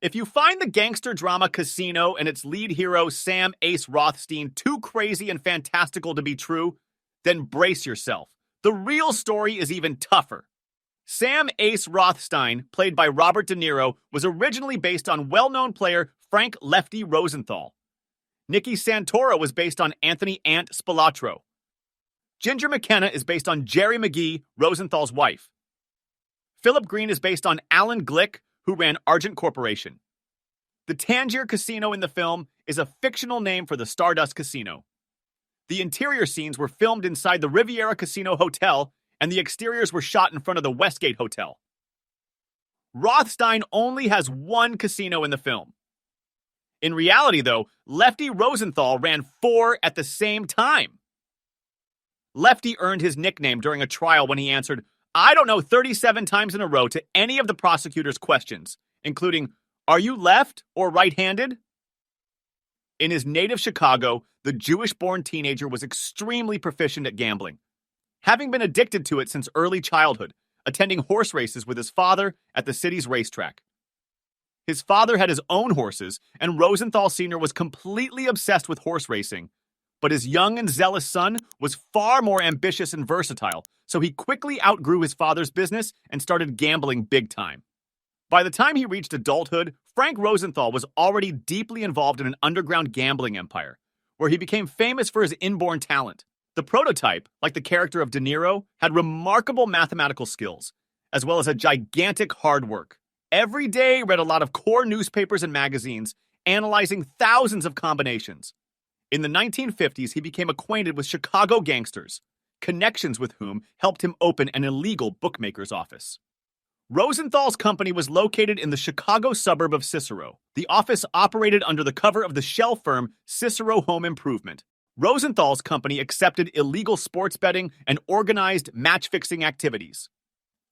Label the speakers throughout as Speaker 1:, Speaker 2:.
Speaker 1: If you find the gangster drama Casino and its lead hero Sam Ace Rothstein too crazy and fantastical to be true, then brace yourself. The real story is even tougher. Sam Ace Rothstein, played by Robert De Niro, was originally based on well-known player Frank Lefty Rosenthal. Nicky Santoro was based on Anthony Ant Spilatro. Ginger McKenna is based on Jerry McGee, Rosenthal's wife. Phillip Green is based on Alan Glick, who ran Argent Corporation. The Tangiers Casino in the film is a fictional name for the Stardust Casino. The interior scenes were filmed inside the Riviera Casino Hotel, and the exteriors were shot in front of the Westgate Hotel. Rothstein only has one casino in the film. In reality, though, Lefty Rosenthal ran 4 at the same time. Lefty earned his nickname during a trial when he answered, "I don't know," 37 times in a row to any of the prosecutor's questions, including, "Are you left or right-handed?" In his native Chicago, the Jewish-born teenager was extremely proficient at gambling, having been addicted to it since early childhood, attending horse races with his father at the city's racetrack. His father had his own horses, and Rosenthal Sr. was completely obsessed with horse racing. But his young and zealous son was far more ambitious and versatile, so he quickly outgrew his father's business and started gambling big time. By the time he reached adulthood, Frank Rosenthal was already deeply involved in an underground gambling empire, where he became famous for his inborn talent. The prototype, like the character of De Niro, had remarkable mathematical skills, as well as a gigantic hard work. Every day read a lot of core newspapers and magazines, analyzing thousands of combinations. In the 1950s, he became acquainted with Chicago gangsters, connections with whom helped him open an illegal bookmaker's office. Rosenthal's company was located in the Chicago suburb of Cicero. The office operated under the cover of the shell firm Cicero Home Improvement. Rosenthal's company accepted illegal sports betting and organized match-fixing activities.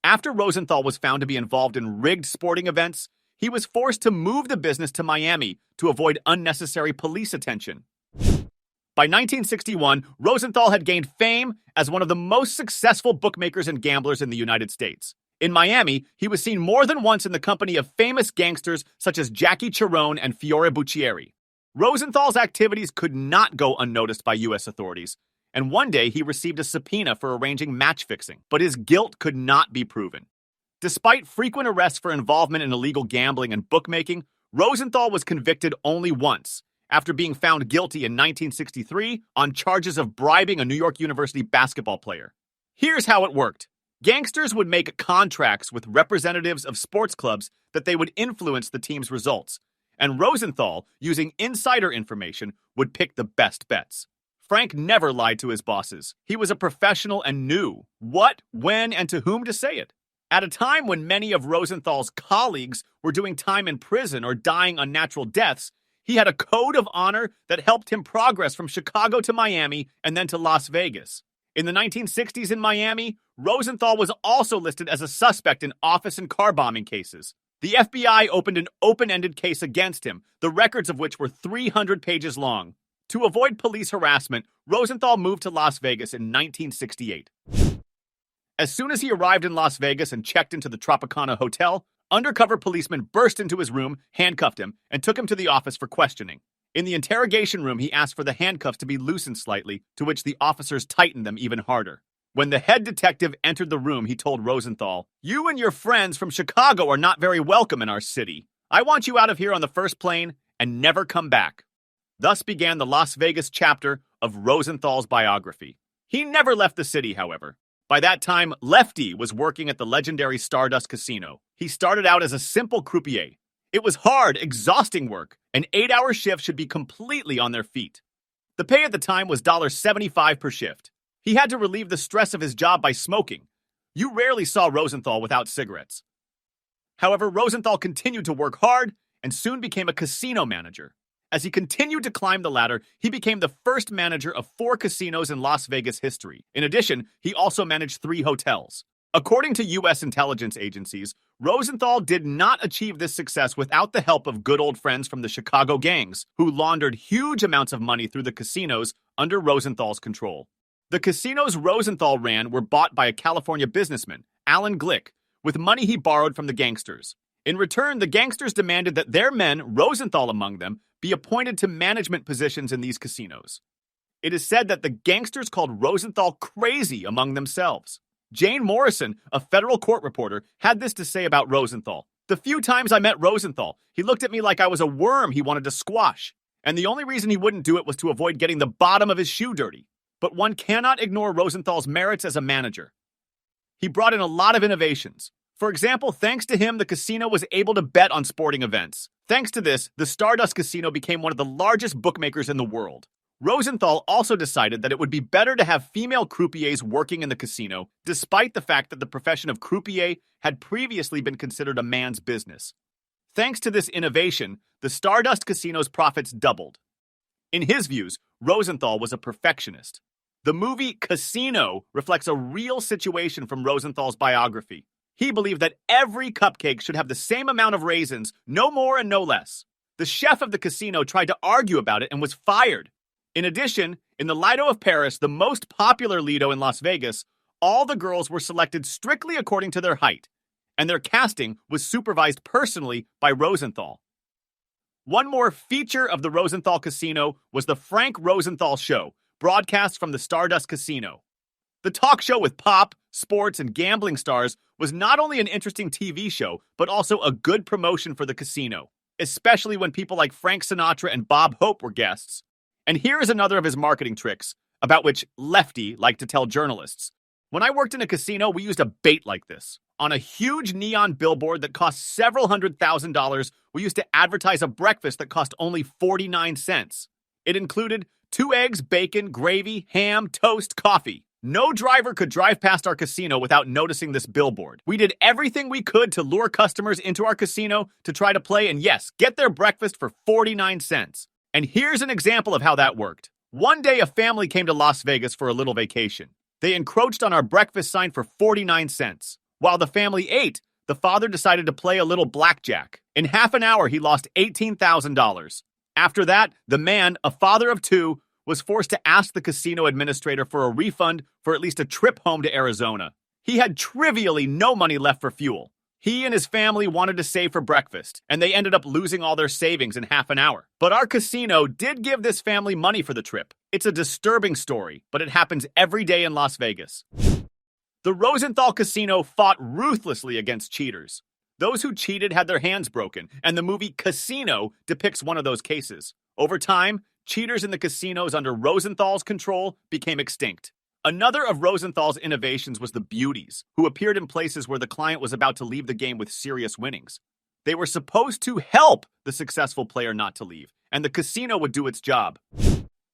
Speaker 1: After Rosenthal was found to be involved in rigged sporting events, he was forced to move the business to Miami to avoid unnecessary police attention. By 1961, Rosenthal had gained fame as one of the most successful bookmakers and gamblers in the United States. In Miami, he was seen more than once in the company of famous gangsters such as Jackie Sharon and Fiore Buccieri. Rosenthal's activities could not go unnoticed by U.S. authorities, and one day he received a subpoena for arranging match-fixing, but his guilt could not be proven. Despite frequent arrests for involvement in illegal gambling and bookmaking, Rosenthal was convicted only once, after being found guilty in 1963 on charges of bribing a New York University basketball player. Here's how it worked. Gangsters would make contracts with representatives of sports clubs that they would influence the team's results, and Rosenthal, using insider information, would pick the best bets. Frank never lied to his bosses. He was a professional and knew what, when, and to whom to say it. At a time when many of Rosenthal's colleagues were doing time in prison or dying unnatural deaths, he had a code of honor that helped him progress from Chicago to Miami and then to Las Vegas. In the 1960s in Miami, Rosenthal was also listed as a suspect in office and car bombing cases. The FBI opened an open-ended case against him, the records of which were 300 pages long. To avoid police harassment, Rosenthal moved to Las Vegas in 1968. As soon as he arrived in Las Vegas and checked into the Tropicana Hotel, undercover policemen burst into his room, handcuffed him, and took him to the office for questioning. In the interrogation room, he asked for the handcuffs to be loosened slightly, to which the officers tightened them even harder. When the head detective entered the room, he told Rosenthal, "You and your friends from Chicago are not very welcome in our city. I want you out of here on the first plane and never come back." Thus began the Las Vegas chapter of Rosenthal's biography. He never left the city, however. By that time, Lefty was working at the legendary Stardust Casino. He started out as a simple croupier. It was hard, exhausting work. An 8-hour shift should be completely on their feet. The pay at the time was $75 per shift. He had to relieve the stress of his job by smoking. You rarely saw Rosenthal without cigarettes. However, Rosenthal continued to work hard and soon became a casino manager. As he continued to climb the ladder, he became the first manager of 4 casinos in Las Vegas history. In addition, he also managed 3 hotels. According to U.S. intelligence agencies, Rosenthal did not achieve this success without the help of good old friends from the Chicago gangs, who laundered huge amounts of money through the casinos under Rosenthal's control. The casinos Rosenthal ran were bought by a California businessman, Alan Glick, with money he borrowed from the gangsters. In return, the gangsters demanded that their men, Rosenthal among them, be appointed to management positions in these casinos. It is said that the gangsters called Rosenthal crazy among themselves. Jane Morrison, a federal court reporter, had this to say about Rosenthal. The few times I met Rosenthal, he looked at me like I was a worm he wanted to squash. And the only reason he wouldn't do it was to avoid getting the bottom of his shoe dirty. But one cannot ignore Rosenthal's merits as a manager. He brought in a lot of innovations. For example, thanks to him, the casino was able to bet on sporting events. Thanks to this, the Stardust Casino became one of the largest bookmakers in the world. Rosenthal also decided that it would be better to have female croupiers working in the casino, despite the fact that the profession of croupier had previously been considered a man's business. Thanks to this innovation, the Stardust Casino's profits doubled. In his views, Rosenthal was a perfectionist. The movie Casino reflects a real situation from Rosenthal's biography. He believed that every cupcake should have the same amount of raisins, no more and no less. The chef of the casino tried to argue about it and was fired. In addition, in the Lido of Paris, the most popular Lido in Las Vegas, all the girls were selected strictly according to their height, and their casting was supervised personally by Rosenthal. One more feature of the Rosenthal Casino was the Frank Rosenthal Show, broadcast from the Stardust Casino. The talk show with pop, sports, and gambling stars was not only an interesting TV show, but also a good promotion for the casino, especially when people like Frank Sinatra and Bob Hope were guests. And here is another of his marketing tricks, about which Lefty liked to tell journalists. When I worked in a casino, we used a bait like this. On a huge neon billboard that cost several $100,000, we used to advertise a breakfast that cost only 49 cents. It included 2 eggs, bacon, gravy, ham, toast, coffee. No driver could drive past our casino without noticing this billboard. We did everything we could to lure customers into our casino to try to play and, yes, get their breakfast for 49 cents. And here's an example of how that worked. One day, a family came to Las Vegas for a little vacation. They encroached on our breakfast sign for 49 cents. While the family ate, the father decided to play a little blackjack. In half an hour, he lost $18,000. After that, the man, a father of 2, was forced to ask the casino administrator for a refund for at least a trip home to Arizona. He had trivially no money left for fuel. He and his family wanted to save for breakfast, and they ended up losing all their savings in half an hour. But our casino did give this family money for the trip. It's a disturbing story, but it happens every day in Las Vegas. The Rosenthal Casino fought ruthlessly against cheaters. Those who cheated had their hands broken, and the movie Casino depicts one of those cases. Over time, cheaters in the casinos under Rosenthal's control became extinct. Another of Rosenthal's innovations was the beauties, who appeared in places where the client was about to leave the game with serious winnings. They were supposed to help the successful player not to leave, and the casino would do its job.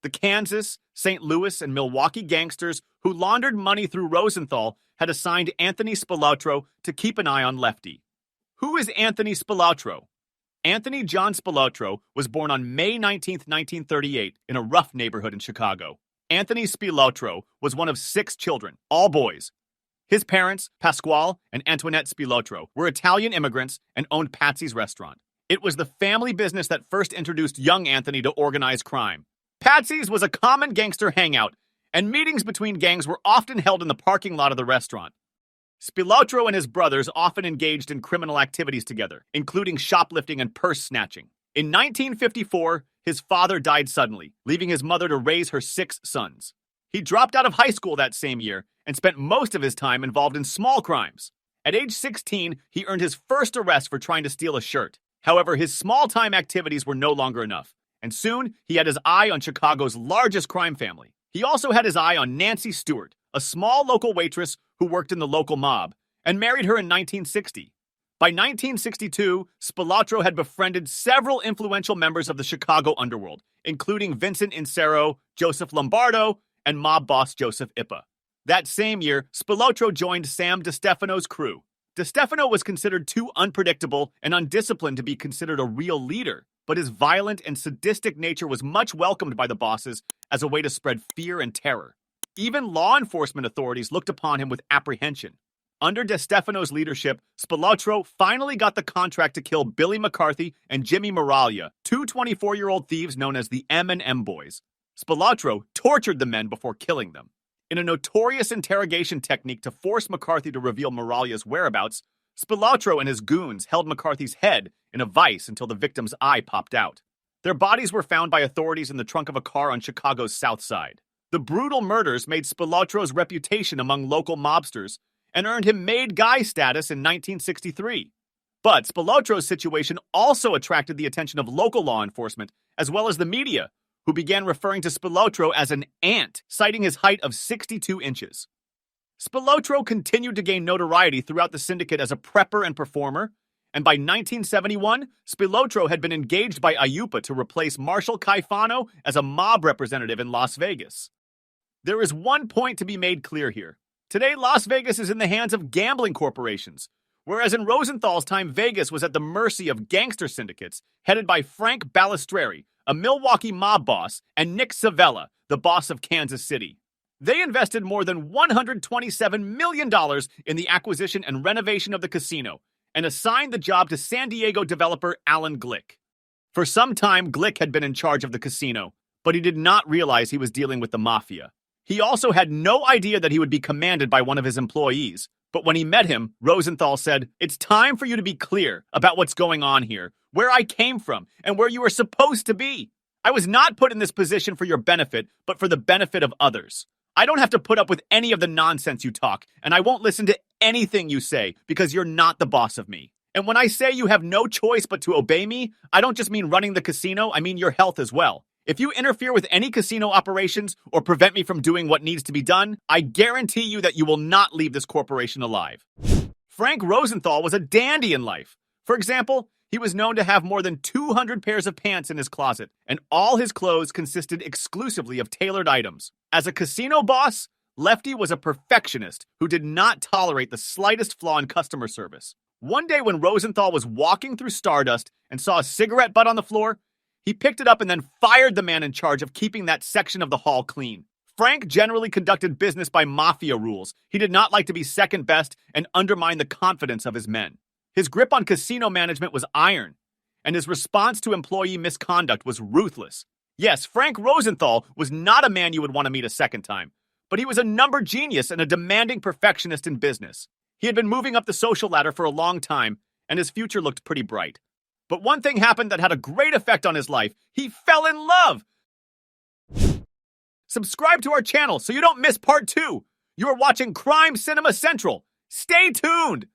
Speaker 1: The Kansas, St. Louis, and Milwaukee gangsters who laundered money through Rosenthal had assigned Anthony Spilautro to keep an eye on Lefty. Who is Anthony Spilautro? Anthony John Spilautro was born on May 19, 1938, in a rough neighborhood in Chicago. Anthony Spilautro was one of 6 children, all boys. His parents, Pasquale and Antoinette Spilautro, were Italian immigrants and owned Patsy's restaurant. It was the family business that first introduced young Anthony to organized crime. Patsy's was a common gangster hangout, and meetings between gangs were often held in the parking lot of the restaurant. Spilautro and his brothers often engaged in criminal activities together, including shoplifting and purse snatching. In 1954, his father died suddenly, leaving his mother to raise her 6 sons. He dropped out of high school that same year and spent most of his time involved in small crimes. At age 16, he earned his first arrest for trying to steal a shirt. However, his small-time activities were no longer enough, and soon he had his eye on Chicago's largest crime family. He also had his eye on Nancy Stewart, a small local waitress who worked in the local mob, and married her in 1960. By 1962, Spilautro had befriended several influential members of the Chicago underworld, including Vincent Insero, Joseph Lombardo, and mob boss Joseph Ippa. That same year, Spilautro joined Sam DeStefano's crew. DeStefano was considered too unpredictable and undisciplined to be considered a real leader, but his violent and sadistic nature was much welcomed by the bosses as a way to spread fear and terror. Even law enforcement authorities looked upon him with apprehension. Under DeStefano's leadership, Spilautro finally got the contract to kill Billy McCarthy and Jimmy Moralia, 2 24-year-old thieves known as the M&M Boys. Spilautro tortured the men before killing them. In a notorious interrogation technique to force McCarthy to reveal Moralia's whereabouts, Spilatro and his goons held McCarthy's head in a vice until the victim's eye popped out. Their bodies were found by authorities in the trunk of a car on Chicago's South Side. The brutal murders made Spilatro's reputation among local mobsters and earned him made guy status in 1963. But Spilatro's situation also attracted the attention of local law enforcement, as well as the media, who began referring to Spilatro as an ant, citing his height of 62 inches. Spilatro continued to gain notoriety throughout the syndicate as a prepper and performer, and by 1971, Spilatro had been engaged by IUPA to replace Marshall Caifano as a mob representative in Las Vegas. There is one point to be made clear here. Today, Las Vegas is in the hands of gambling corporations, whereas in Rosenthal's time, Vegas was at the mercy of gangster syndicates headed by Frank Balistreri, a Milwaukee mob boss, and Nick Savella, the boss of Kansas City. They invested more than $127 million in the acquisition and renovation of the casino and assigned the job to San Diego developer Alan Glick. For some time, Glick had been in charge of the casino, but he did not realize he was dealing with the Mafia. He also had no idea that he would be commanded by one of his employees. But when he met him, Rosenthal said, "It's time for you to be clear about what's going on here, where I came from, and where you were supposed to be. I was not put in this position for your benefit, but for the benefit of others. I don't have to put up with any of the nonsense you talk, and I won't listen to anything you say because you're not the boss of me. And when I say you have no choice but to obey me, I don't just mean running the casino, I mean your health as well. If you interfere with any casino operations or prevent me from doing what needs to be done, I guarantee you that you will not leave this corporation alive." Frank Rosenthal was a dandy in life. For example, he was known to have more than 200 pairs of pants in his closet, and all his clothes consisted exclusively of tailored items. As a casino boss, Lefty was a perfectionist who did not tolerate the slightest flaw in customer service. One day when Rosenthal was walking through Stardust and saw a cigarette butt on the floor, he picked it up and then fired the man in charge of keeping that section of the hall clean. Frank generally conducted business by Mafia rules. He did not like to be second best and undermine the confidence of his men. His grip on casino management was iron, and his response to employee misconduct was ruthless. Yes, Frank Rosenthal was not a man you would want to meet a second time, but he was a number genius and a demanding perfectionist in business. He had been moving up the social ladder for a long time, and his future looked pretty bright. But one thing happened that had a great effect on his life. He fell in love! Subscribe to our channel so you don't miss part 2. You are watching Crime Cinema Central. Stay tuned!